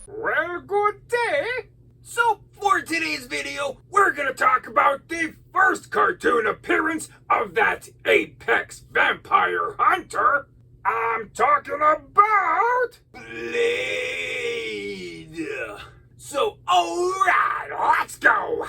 Well, good day. So, for today's video, we're gonna talk about the first cartoon appearance of that apex vampire hunter. I'm talking about Blade. So, alright, let's go.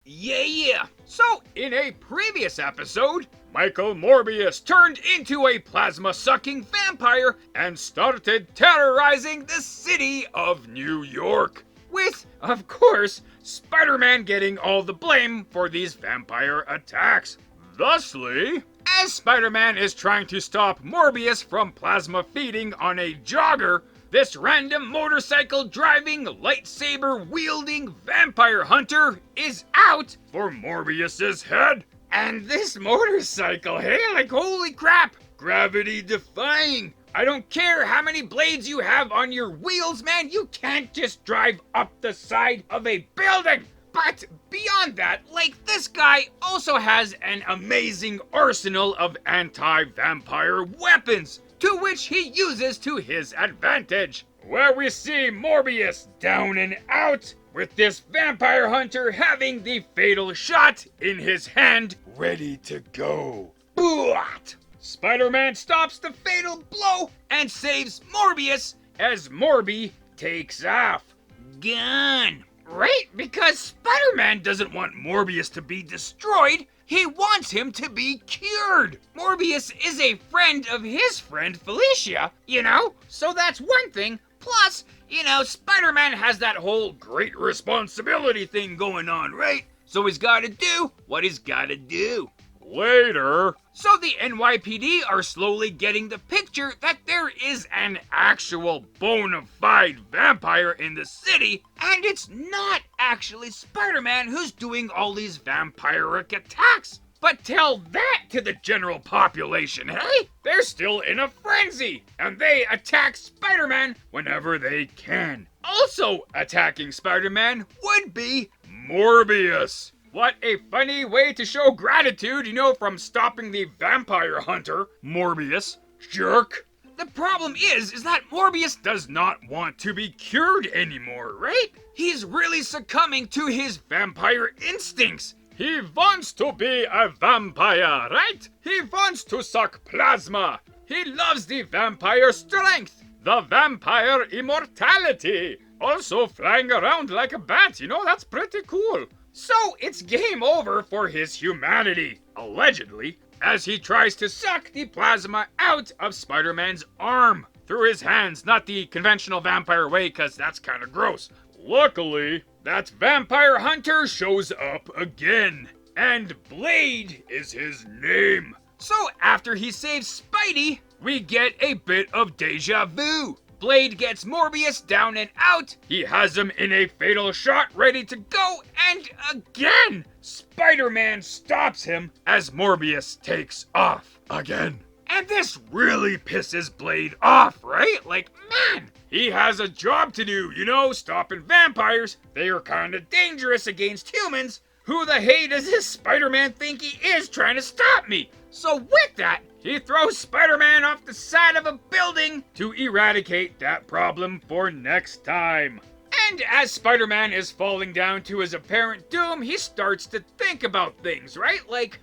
Yeah. So, in a previous episode, Michael Morbius turned into a plasma-sucking vampire and started terrorizing the city of New York. With, of course, Spider-Man getting all the blame for these vampire attacks. Thusly, as Spider-Man is trying to stop Morbius from plasma feeding on a jogger, this random motorcycle-driving, lightsaber-wielding vampire hunter is out for Morbius's head. And this motorcycle, hey, like holy crap, gravity-defying. I don't care how many blades you have on your wheels, man, you can't just drive up the side of a building. But beyond that, like, this guy also has an amazing arsenal of anti-vampire weapons, to which he uses to his advantage. Where we see Morbius down and out, with this vampire hunter having the fatal shot in his hand, ready to go. Boot! Spider-Man stops the fatal blow and saves Morbius as Morby takes off. Gone! Right? Because Spider-Man doesn't want Morbius to be destroyed. He wants him to be cured. Morbius is a friend of his friend Felicia, you know? So that's one thing. Plus, you know, Spider-Man has that whole great responsibility thing going on, right? So he's gotta do what he's gotta do. Later. So the NYPD are slowly getting the picture that there is an actual bona fide vampire in the city, and it's not actually Spider-Man who's doing all these vampiric attacks. But tell that to the general population, hey? They're still in a frenzy, and they attack Spider-Man whenever they can. Also attacking Spider-Man would be Morbius. What a funny way to show gratitude, you know, from stopping the vampire hunter, Morbius. Jerk. The problem is that Morbius does not want to be cured anymore, right? He's really succumbing to his vampire instincts. He wants to be a vampire, right? He wants to suck plasma. He loves the vampire strength, the vampire immortality. Also flying around like a bat, you know, that's pretty cool. So it's game over for his humanity, allegedly, as he tries to suck the plasma out of Spider-Man's arm through his hands, not the conventional vampire way, because that's kind of gross. Luckily, that vampire hunter shows up again, and Blade is his name. So after he saves Spidey, we get a bit of deja vu. Blade gets Morbius down and out, he has him in a fatal shot ready to go, and again, Spider-Man stops him as Morbius takes off again. And this really pisses Blade off, right? Like, man, he has a job to do, you know, stopping vampires. They are kind of dangerous against humans. Who the hey does this Spider-Man think he is trying to stop me? So with that, he throws Spider-Man off the side of a building to eradicate that problem for next time. And as Spider-Man is falling down to his apparent doom, he starts to think about things, right? Like,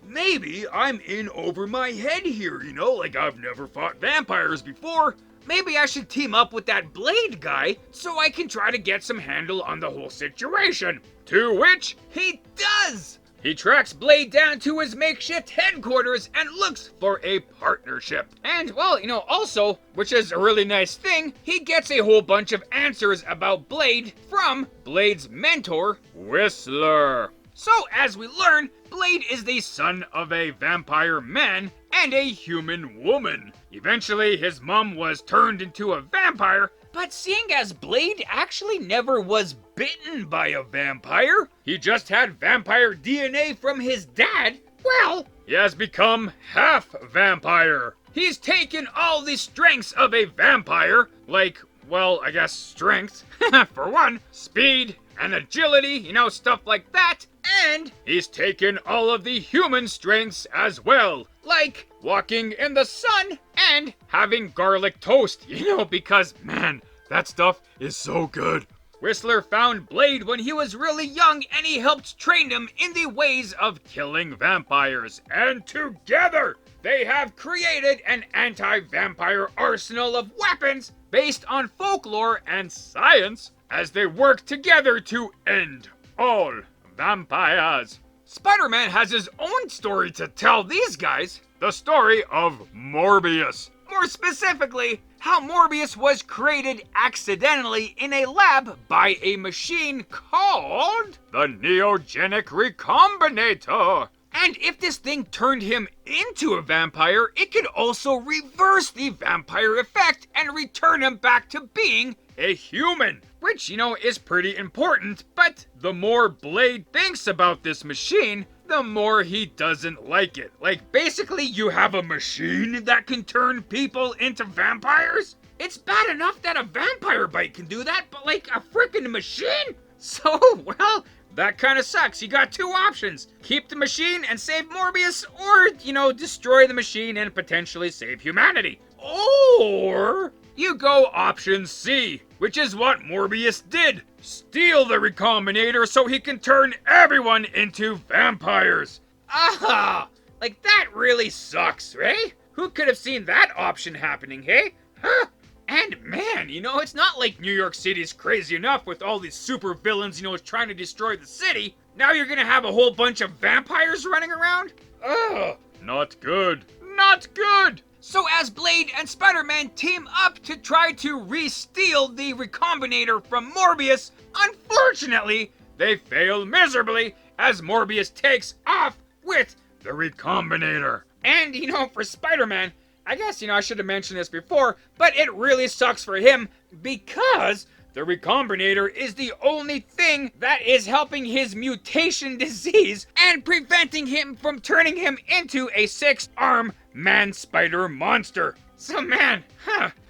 maybe I'm in over my head here, you know? Like, I've never fought vampires before. Maybe I should team up with that Blade guy so I can try to get some handle on the whole situation. To which he does! He tracks Blade down to his makeshift headquarters and looks for a partnership. And, well, you know, also, which is a really nice thing, he gets a whole bunch of answers about Blade from Blade's mentor, Whistler. So, as we learn, Blade is the son of a vampire man and a human woman. Eventually, his mom was turned into a vampire, but seeing as Blade actually never was bitten by a vampire, he just had vampire DNA from his dad, well, he has become half vampire. He's taken all the strengths of a vampire, like, well, I guess strength, for one, speed and agility, you know, stuff like that, and he's taken all of the human strengths as well, like walking in the sun and having garlic toast, you know, because, man, That stuff is so good. Whistler found Blade when he was really young and he helped train him in the ways of killing vampires. And together, they have created an anti-vampire arsenal of weapons based on folklore and science as they work together to end all vampires. Spider-Man has his own story to tell these guys, the story of Morbius. More specifically, how Morbius was created accidentally in a lab by a machine called the Neogenic Recombinator. And if this thing turned him into a vampire, it could also reverse the vampire effect and return him back to being a human. Which, is pretty important, but the more Blade thinks about this machine, the more he doesn't like it. Like, basically, you have a machine that can turn people into vampires? It's bad enough that a vampire bite can do that, but like a freaking machine? So, well, that kind of sucks. You got two options. Keep the machine and save Morbius, or, destroy the machine and potentially save humanity. Or you go option C, which is what Morbius did. Steal the Recombinator so he can turn everyone into vampires. Aha! Like, that really sucks, right? Who could have seen that option happening, hey? Huh? And man, it's not like New York City's crazy enough with all these super villains, trying to destroy the city. Now you're gonna have a whole bunch of vampires running around? Ugh. Not good. Not good! So as Blade and Spider-Man team up to try to re-steal the Recombinator from Morbius, unfortunately, they fail miserably as Morbius takes off with the Recombinator. And, for Spider-Man, I guess, I should have mentioned this before, but it really sucks for him because the Recombinator is the only thing that is helping his mutation disease and preventing him from turning him into a six-arm man-spider monster. So man,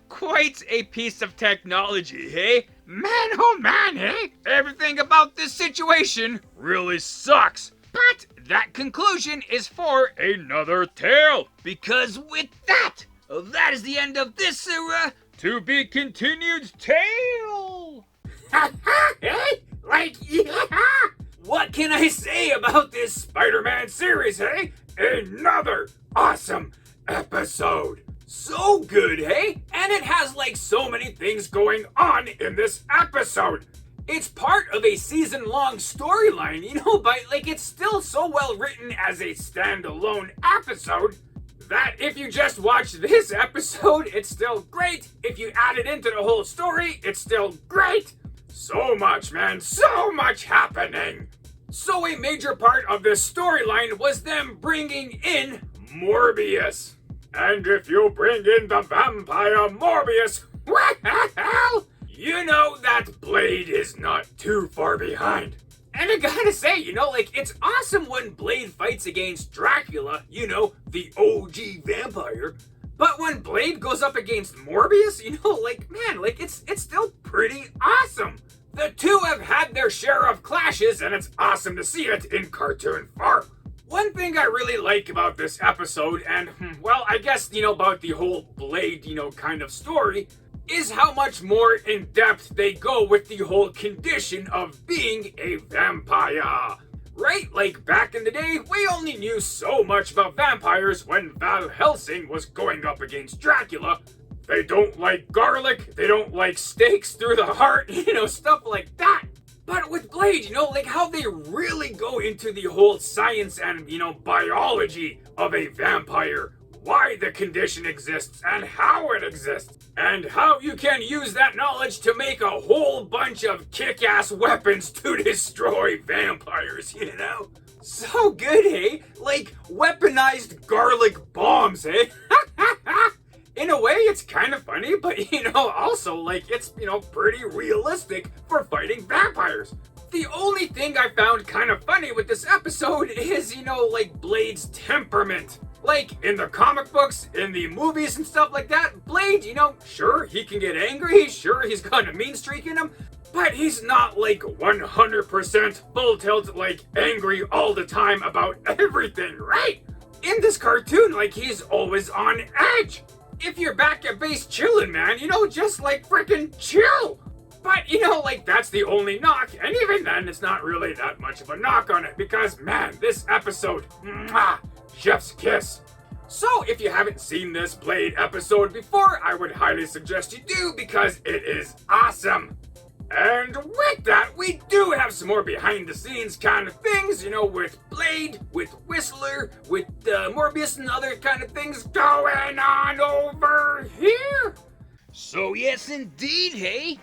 quite a piece of technology, hey? Man, oh man, hey? Everything about this situation really sucks. But that conclusion is for another tale. Because with that is the end of this to be continued tale. Hey? What can I say about this Spider-Man series, hey? Another awesome episode. So good, hey? And it has so many things going on in this episode. It's part of a season-long storyline, but it's still so well written as a standalone episode that if you just watch this episode, it's still great. If you add it into the whole story, it's still great. So much, man, so much happening. So a major part of this storyline was them bringing in Morbius. And if you bring in the vampire Morbius, well, you know that Blade is not too far behind. And I gotta say, it's awesome when Blade fights against Dracula, the OG vampire. But when Blade goes up against Morbius, it's still pretty awesome. The two have had their share of clashes, and it's awesome to see it in cartoon form. One thing I really like about this episode, and, I guess, about the whole Blade, kind of story, is how much more in-depth they go with the whole condition of being a vampire. Right? Like, back in the day, we only knew so much about vampires when Val Helsing was going up against Dracula. They don't like garlic, they don't like steaks through the heart, stuff like that. But with Blade, how they really go into the whole science and, biology of a vampire. Why the condition exists and how it exists. And how you can use that knowledge to make a whole bunch of kick-ass weapons to destroy vampires, So good, eh? Like weaponized garlic bombs, eh? In a way, it's kind of funny, but, also, it's, pretty realistic for fighting vampires. The only thing I found kind of funny with this episode is, Blade's temperament. Like, in the comic books, in the movies and stuff like that, Blade, sure, he can get angry, sure, he's got a mean streak in him, but he's not, 100% full tilt, angry all the time about everything, right? In this cartoon, he's always on edge. if you're back at base chillin', man, just like freaking chill. But, like, that's the only knock, and even then, it's not really that much of a knock on it, because, man, this episode, chef's kiss. So, if you haven't seen this Blade episode before, I would highly suggest you do, because it is awesome. And with that, we do have some more behind-the-scenes kind of things, with Blade, with Whistler, with Morbius, and other kind of things going on over here. So yes, indeed, hey?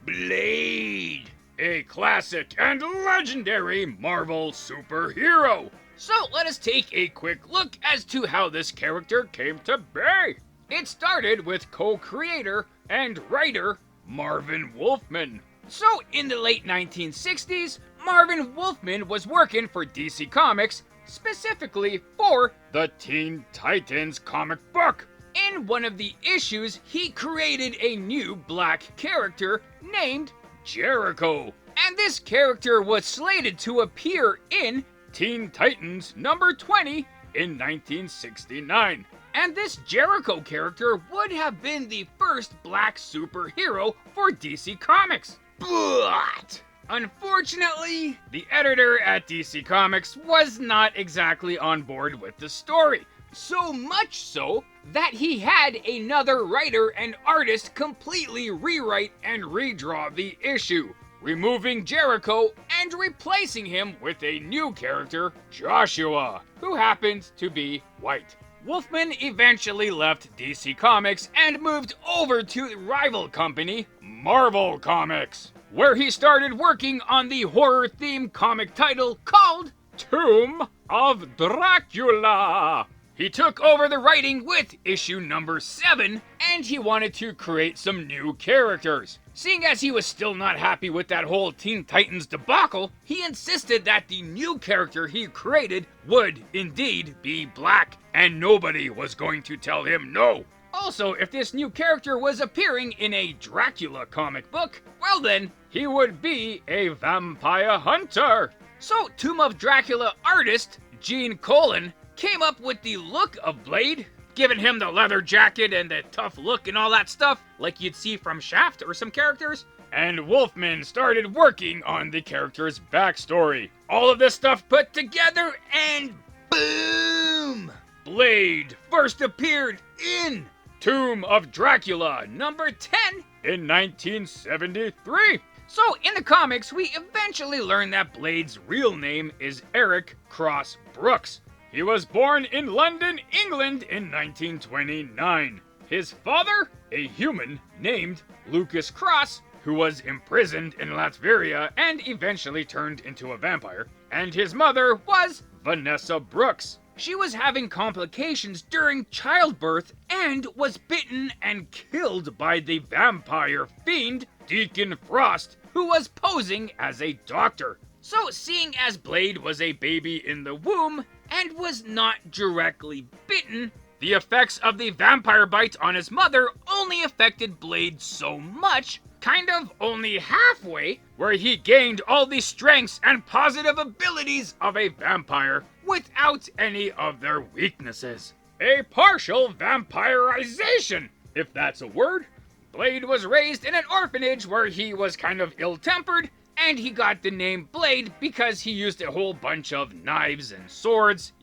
Blade, a classic and legendary Marvel superhero. So let us take a quick look as to how this character came to be. It started with co-creator and writer Marvin Wolfman. So in the late 1960s, Marvin Wolfman was working for DC Comics, specifically for the Teen Titans comic book. In one of the issues, he created a new black character named Jericho. And this character was slated to appear in Teen Titans number 20 in 1969. And this Jericho character would have been the first black superhero for DC Comics. But unfortunately, the editor at DC Comics was not exactly on board with the story. So much so that he had another writer and artist completely rewrite and redraw the issue, removing Jericho and replacing him with a new character, Joshua, who happened to be white. Wolfman eventually left DC Comics and moved over to the rival company, Marvel Comics, where he started working on the horror-themed comic title called Tomb of Dracula. He took over the writing with issue number 7, and he wanted to create some new characters. Seeing as he was still not happy with that whole Teen Titans debacle, he insisted that the new character he created would indeed be black, and nobody was going to tell him no. Also, if this new character was appearing in a Dracula comic book, well then, he would be a vampire hunter. So, Tomb of Dracula artist Gene Colan came up with the look of Blade, giving him the leather jacket and the tough look and all that stuff, like you'd see from Shaft or some characters. And Wolfman started working on the character's backstory. All of this stuff put together, and boom! Blade first appeared in Tomb of Dracula number 10 in 1973. So in the comics, we eventually learn that Blade's real name is Eric Cross Brooks. He was born in London, England in 1929. His father, a human named Lucas Cross, who was imprisoned in Latveria and eventually turned into a vampire, and his mother was Vanessa Brooks. She was having complications during childbirth and was bitten and killed by the vampire fiend Deacon Frost, who was posing as a doctor. So seeing as Blade was a baby in the womb and was not directly bitten, the effects of the vampire bite on his mother only affected Blade so much, kind of only halfway, where he gained all the strengths and positive abilities of a vampire without any of their weaknesses. A partial vampirization, if that's a word. Blade was raised in an orphanage where he was kind of ill-tempered, and he got the name Blade because he used a whole bunch of knives and swords,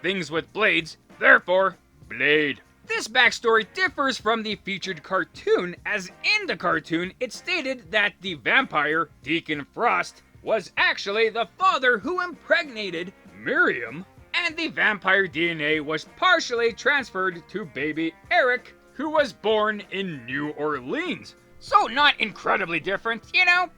things with blades, therefore, Blade. This backstory differs from the featured cartoon, as in the cartoon it stated that the vampire, Deacon Frost, was actually the father who impregnated Miriam, and the vampire DNA was partially transferred to baby Eric, who was born in New Orleans. So not incredibly different,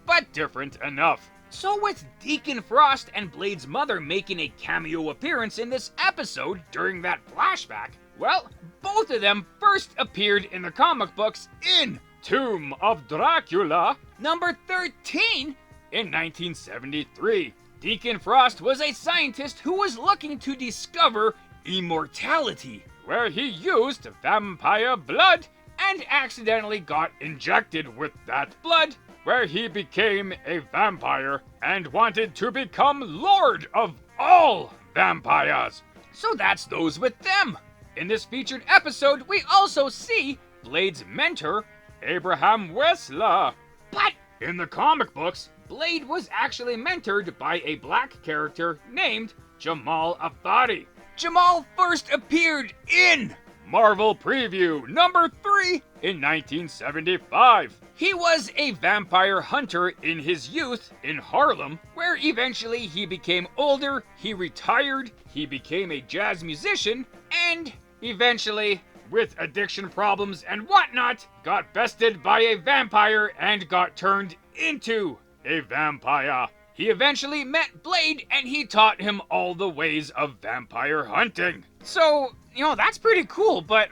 but different enough. So with Deacon Frost and Blade's mother making a cameo appearance in this episode during that flashback, well, both of them first appeared in the comic books in Tomb of Dracula number 13 in 1973. Deacon Frost was a scientist who was looking to discover immortality, where he used vampire blood and accidentally got injected with that blood, where he became a vampire and wanted to become Lord of all vampires. So that's those with them. in this featured episode, we also see Blade's mentor, Abraham Whistler. But in the comic books, Blade was actually mentored by a black character named Jamal Afadi. Jamal first appeared in Marvel Preview number 3 in 1975. He was a vampire hunter in his youth in Harlem, where eventually he became older, he retired, he became a jazz musician, and eventually, with addiction problems and whatnot, got bested by a vampire and got turned into a vampire. He eventually met Blade and he taught him all the ways of vampire hunting. So, that's pretty cool, but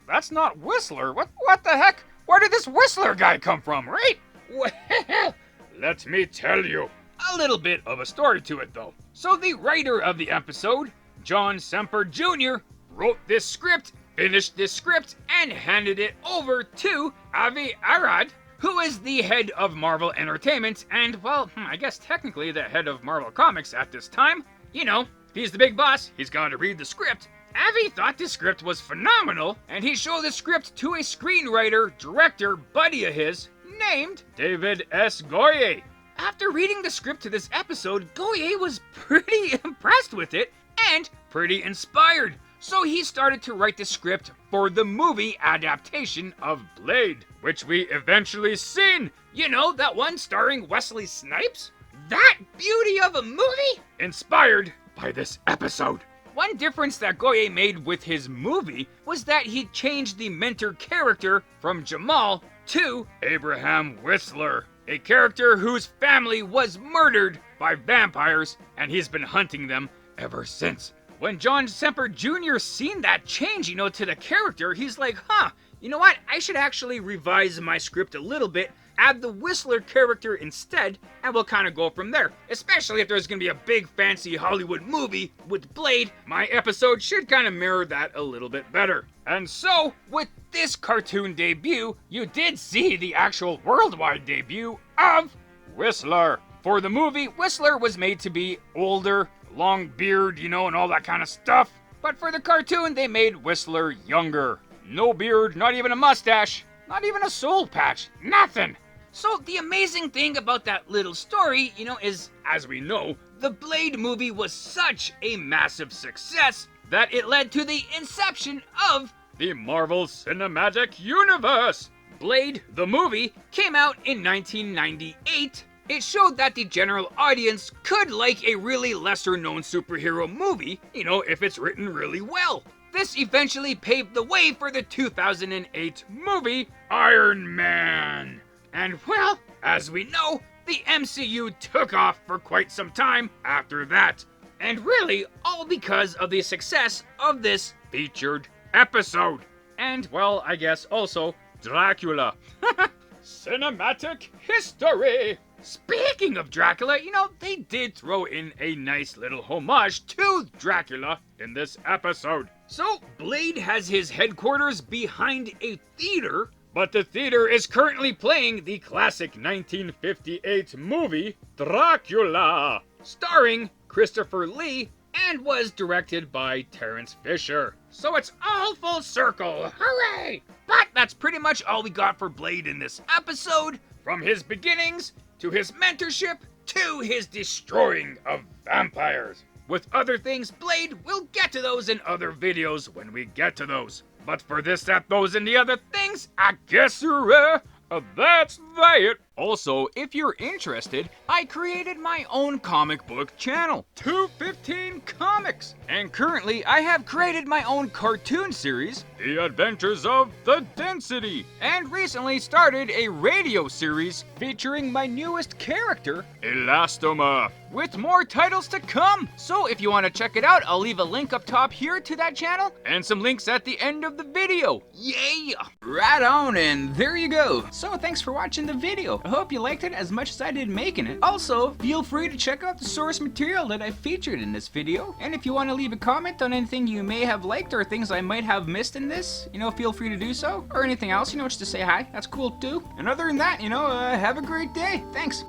that's not Whistler. What the heck? Where did this Whistler guy come from, right? Well, let me tell you. A little bit of a story to it though. So the writer of the episode, John Semper Jr., wrote this script, finished this script, and handed it over to Avi Arad, who is the head of Marvel Entertainment and, well, I guess technically the head of Marvel Comics at this time. If he's the big boss, he's got to read the script. Avi thought the script was phenomenal, and he showed the script to a screenwriter, director buddy of his, named David S. Goyer. After reading the script to this episode, Goyer was pretty impressed with it, and pretty inspired. So he started to write the script for the movie adaptation of Blade, which we eventually seen. That one starring Wesley Snipes? That beauty of a movie? Inspired by this episode. One difference that Goyer made with his movie was that he changed the mentor character from Jamal to Abraham Whistler, a character whose family was murdered by vampires, and he's been hunting them ever since. When John Semper Jr. seen that change, to the character, he's like, you know what? I should actually revise my script a little bit, add the Whistler character instead, and we'll kind of go from there. Especially if there's going to be a big fancy Hollywood movie with Blade, my episode should kind of mirror that a little bit better. And so, with this cartoon debut, you did see the actual worldwide debut of Whistler. For the movie, Whistler was made to be older, long beard, and all that kind of stuff. But for the cartoon, they made Whistler younger. No beard, not even a mustache, not even a soul patch, nothing. So the amazing thing about that little story, is, as we know, the Blade movie was such a massive success that it led to the inception of the Marvel Cinematic Universe. Blade, the movie, came out in 1998. It showed that the general audience could like a really lesser-known superhero movie, if it's written really well. This eventually paved the way for the 2008 movie, Iron Man. And well, as we know, the MCU took off for quite some time after that. And really, all because of the success of this featured episode. And, well, I guess also, Dracula. Cinematic history! Speaking of Dracula, they did throw in a nice little homage to Dracula in this episode. So, Blade has his headquarters behind a theater, but the theater is currently playing the classic 1958 movie, Dracula, starring Christopher Lee, and was directed by Terrence Fisher. So it's all full circle, hooray! But that's pretty much all we got for Blade in this episode, from his beginnings, to his mentorship, to his destroying of vampires. With other things, Blade, we'll get to those in other videos when we get to those. But for this, that, those, and the other things, I guess that's that. Also, if you're interested, I created my own comic book channel, 215 Comics. And currently, I have created my own cartoon series, The Adventures of the Density. And recently started a radio series featuring my newest character, Elastomorph, with more titles to come. So if you want to check it out, I'll leave a link up top here to that channel, and some links at the end of the video. Yeah! Right on, and there you go. So thanks for watching the video. I hope you liked it as much as I did making it. Also, feel free to check out the source material that I featured in this video. And if you want to leave a comment on anything you may have liked or things I might have missed in this, feel free to do so. Or anything else, just to say hi. That's cool too. And other than that, have a great day. Thanks.